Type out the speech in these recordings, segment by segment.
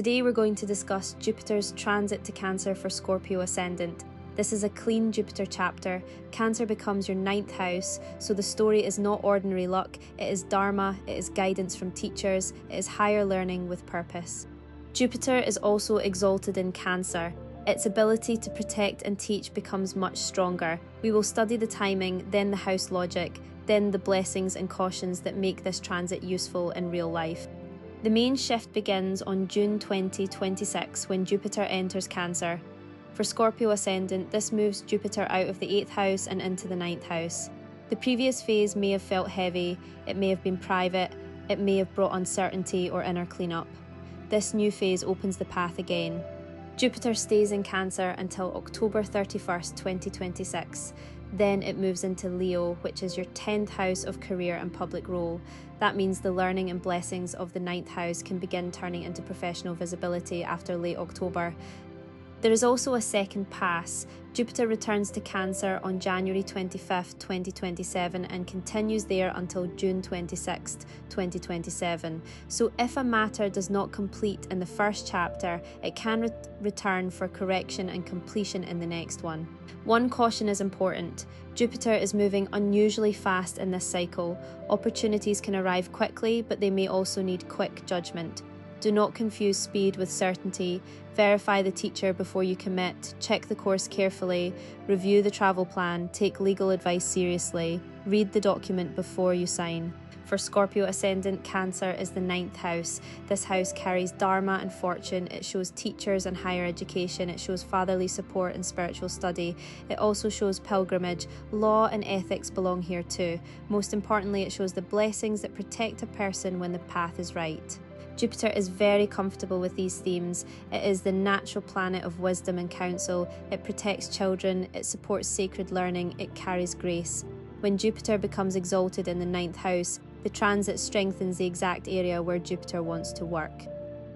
Today we're going to discuss Jupiter's transit to Cancer for Scorpio Ascendant. This is a clean Jupiter chapter. Cancer becomes your 9th house, so the story is not ordinary luck, it is dharma, it is guidance from teachers, it is higher learning with purpose. Jupiter is also exalted in Cancer. Its ability to protect and teach becomes much stronger. We will study the timing, then the house logic, then the blessings and cautions that make this transit useful in real life. The main shift begins on June 2026 when Jupiter enters Cancer. For Scorpio Ascendant, this moves Jupiter out of the 8th house and into the 9th house. The previous phase may have felt heavy, it may have been private, it may have brought uncertainty or inner cleanup. This new phase opens the path again. Jupiter stays in Cancer until October 31st, 2026. Then it moves into Leo, which is your 10th house of career and public role. That means the learning and blessings of the 9th house can begin turning into professional visibility after late October. There is also a second pass. Jupiter returns to Cancer on January 25th, 2027 and continues there until June 26th, 2027. So if a matter does not complete in the first chapter, it can return for correction and completion in the next one. One caution is important. Jupiter is moving unusually fast in this cycle. Opportunities can arrive quickly, but they may also need quick judgment. Do not confuse speed with certainty. Verify the teacher before you commit. Check the course carefully. Review the travel plan. Take legal advice seriously. Read the document before you sign. For Scorpio Ascendant, Cancer is the 9th house. This house carries dharma and fortune. It shows teachers and higher education. It shows fatherly support and spiritual study. It also shows pilgrimage. Law and ethics belong here too. Most importantly, it shows the blessings that protect a person when the path is right. Jupiter is very comfortable with these themes. It is the natural planet of wisdom and counsel. It protects children, it supports sacred learning, it carries grace. When Jupiter becomes exalted in the 9th house, the transit strengthens the exact area where Jupiter wants to work.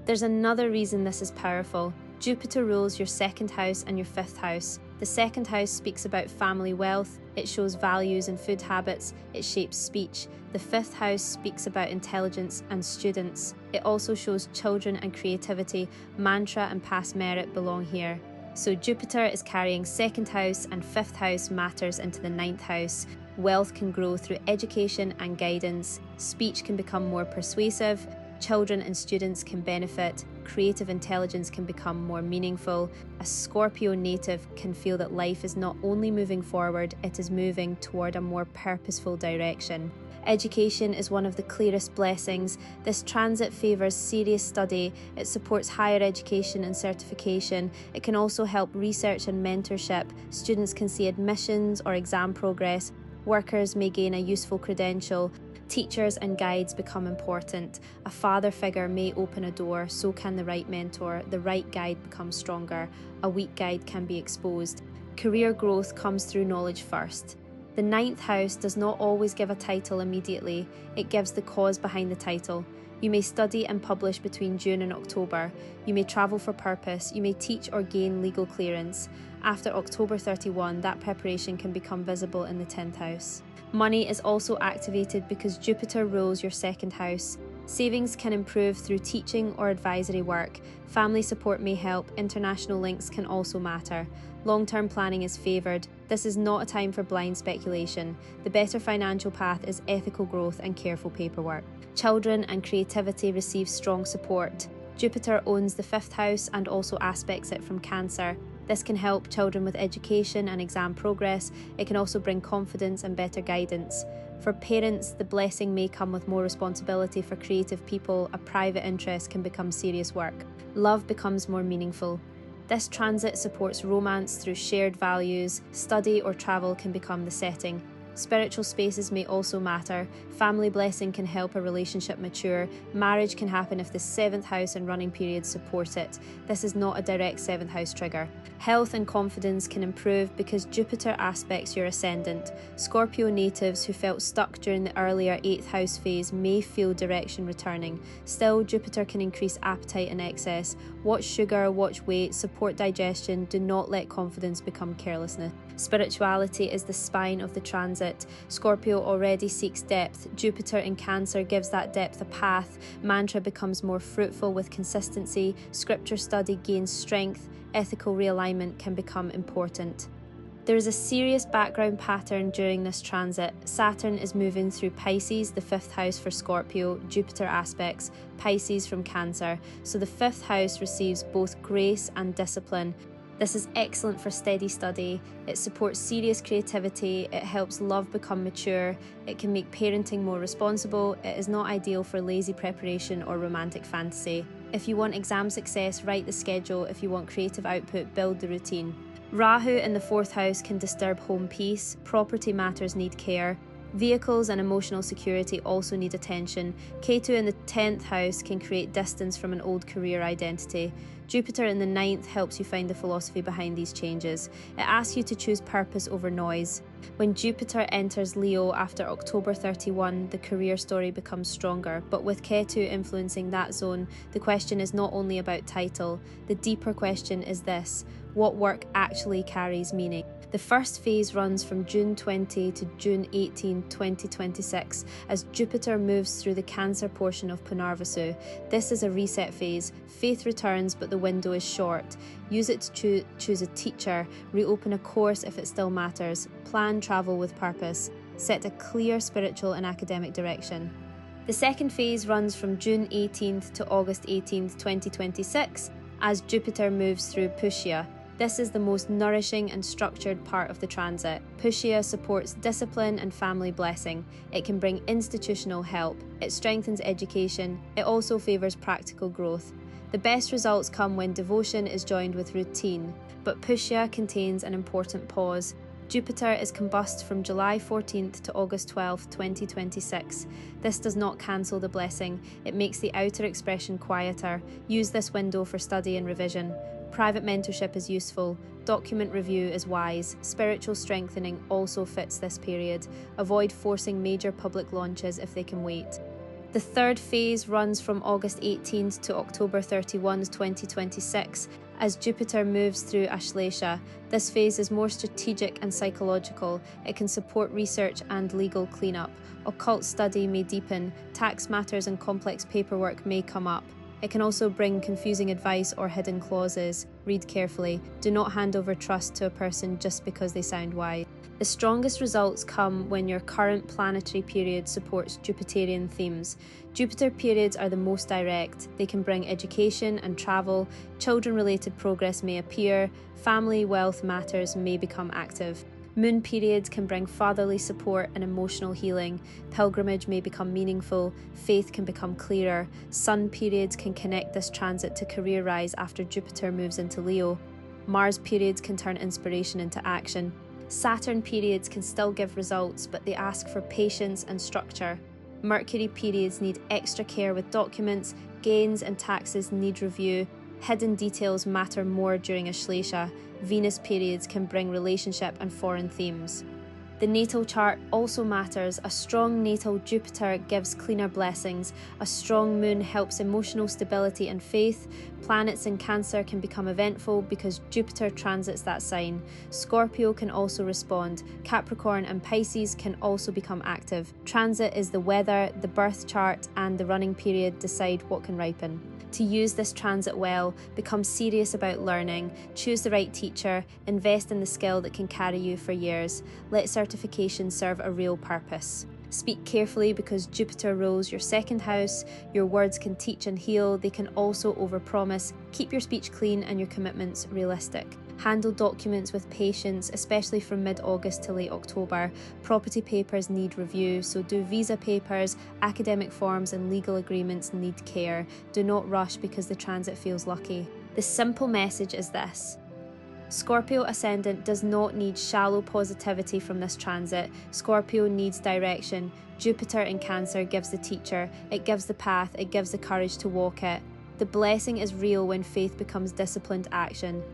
There's another reason this is powerful. Jupiter rules your 2nd house and your 5th house. The 2nd house speaks about family wealth, it shows values and food habits, it shapes speech. The 5th house speaks about intelligence and students. It also shows children and creativity. Mantra and past merit belong here. So Jupiter is carrying 2nd house and 5th house matters into the 9th house. Wealth can grow through education and guidance. Speech can become more persuasive. Children and students can benefit. Creative intelligence can become more meaningful. A Scorpio native can feel that life is not only moving forward, it is moving toward a more purposeful direction. Education is one of the clearest blessings. This transit favours serious study, it supports higher education and certification, it can also help research and mentorship. Students can see admissions or exam progress, workers may gain a useful credential, teachers and guides become important. A father figure may open a door, so can the right mentor. The right guide becomes stronger. A weak guide can be exposed. Career growth comes through knowledge first. The 9th house does not always give a title immediately, it gives the cause behind the title. You may study and publish between June and October. You may travel for purpose. You may teach or gain legal clearance. After October 31, that preparation can become visible in the 10th house. Money is also activated because Jupiter rules your 2nd house. Savings can improve through teaching or advisory work. Family support may help. International links can also matter. Long-term planning is favoured. This is not a time for blind speculation. The better financial path is ethical growth and careful paperwork. Children and creativity receive strong support. Jupiter owns the 5th house and also aspects it from Cancer. This can help children with education and exam progress. It can also bring confidence and better guidance. For parents, the blessing may come with more responsibility. For creative people, a private interest can become serious work. Love becomes more meaningful. This transit supports romance through shared values. Study or travel can become the setting. Spiritual spaces may also matter. Family blessing can help a relationship mature. Marriage can happen if the 7th house and running periods support it. This is not a direct 7th house trigger. Health and confidence can improve because Jupiter aspects your ascendant. Scorpio natives who felt stuck during the earlier 8th house phase may feel direction returning. Still, Jupiter can increase appetite and excess. Watch sugar, watch weight, support digestion. Do not let confidence become carelessness. Spirituality is the spine of the transit. Scorpio already seeks depth. Jupiter in Cancer gives that depth a path. Mantra becomes more fruitful with consistency. Scripture study gains strength. Ethical realignment can become important. There is a serious background pattern during this transit. Saturn is moving through Pisces, the 5th house for Scorpio. Jupiter aspects Pisces from Cancer. So the 5th house receives both grace and discipline. This is excellent for steady study. It supports serious creativity. It helps love become mature. It can make parenting more responsible. It is not ideal for lazy preparation or romantic fantasy. If you want exam success, write the schedule. If you want creative output, build the routine. Rahu in the 4th house can disturb home peace. Property matters need care. Vehicles and emotional security also need attention. Ketu in the 10th house can create distance from an old career identity. Jupiter in the 9th helps you find the philosophy behind these changes. It asks you to choose purpose over noise. When Jupiter enters Leo after October 31, the career story becomes stronger. But with Ketu influencing that zone, the question is not only about title. The deeper question is this: what work actually carries meaning? The first phase runs from June 20 to June 18, 2026, as Jupiter moves through the Cancer portion of Punarvasu. This is a reset phase. Faith returns, but the window is short. Use it to choose a teacher, reopen a course if it still matters, plan travel with purpose, set a clear spiritual and academic direction. The second phase runs from June 18th to August 18th, 2026, as Jupiter moves through Pushya. This is the most nourishing and structured part of the transit. Pushya supports discipline and family blessing. It can bring institutional help. It strengthens education. It also favours practical growth. The best results come when devotion is joined with routine, but Pushya contains an important pause. Jupiter is combust from July 14th to August 12th, 2026. This does not cancel the blessing. It makes the outer expression quieter. Use this window for study and revision. Private mentorship is useful. Document review is wise. Spiritual strengthening also fits this period. Avoid forcing major public launches if they can wait. The third phase runs from August 18th to October 31, 2026, as Jupiter moves through Ashlesha. This phase is more strategic and psychological. It can support research and legal cleanup. Occult study may deepen. Tax matters and complex paperwork may come up. It can also bring confusing advice or hidden clauses. Read carefully. Do not hand over trust to a person just because they sound wise. The strongest results come when your current planetary period supports Jupiterian themes. Jupiter periods are the most direct. They can bring education and travel. Children-related progress may appear. Family wealth matters may become active. Moon periods can bring fatherly support and emotional healing. Pilgrimage may become meaningful. Faith can become clearer. Sun periods can connect this transit to career rise after Jupiter moves into Leo. Mars periods can turn inspiration into action. Saturn periods can still give results, but they ask for patience and structure. Mercury periods need extra care with documents. Gains and taxes need review. Hidden details matter more during Ashlesha. Venus periods can bring relationship and foreign themes. The natal chart also matters. A strong natal Jupiter gives cleaner blessings. A strong moon helps emotional stability and faith. Planets in Cancer can become eventful because Jupiter transits that sign. Scorpio can also respond. Capricorn and Pisces can also become active. Transit is the weather, the birth chart, and the running period decide what can ripen. To use this transit well, become serious about learning, choose the right teacher, invest in the skill that can carry you for years. Let certification serve a real purpose. Speak carefully because Jupiter rules your second house. Your words can teach and heal. They can also overpromise. Keep your speech clean and your commitments realistic. Handle documents with patience, especially from mid-August to late October. Property papers need review, so do visa papers, academic forms and legal agreements need care. Do not rush because the transit feels lucky. The simple message is this: Scorpio Ascendant does not need shallow positivity from this transit. Scorpio needs direction. Jupiter in Cancer gives the teacher, it gives the path, it gives the courage to walk it. The blessing is real when faith becomes disciplined action.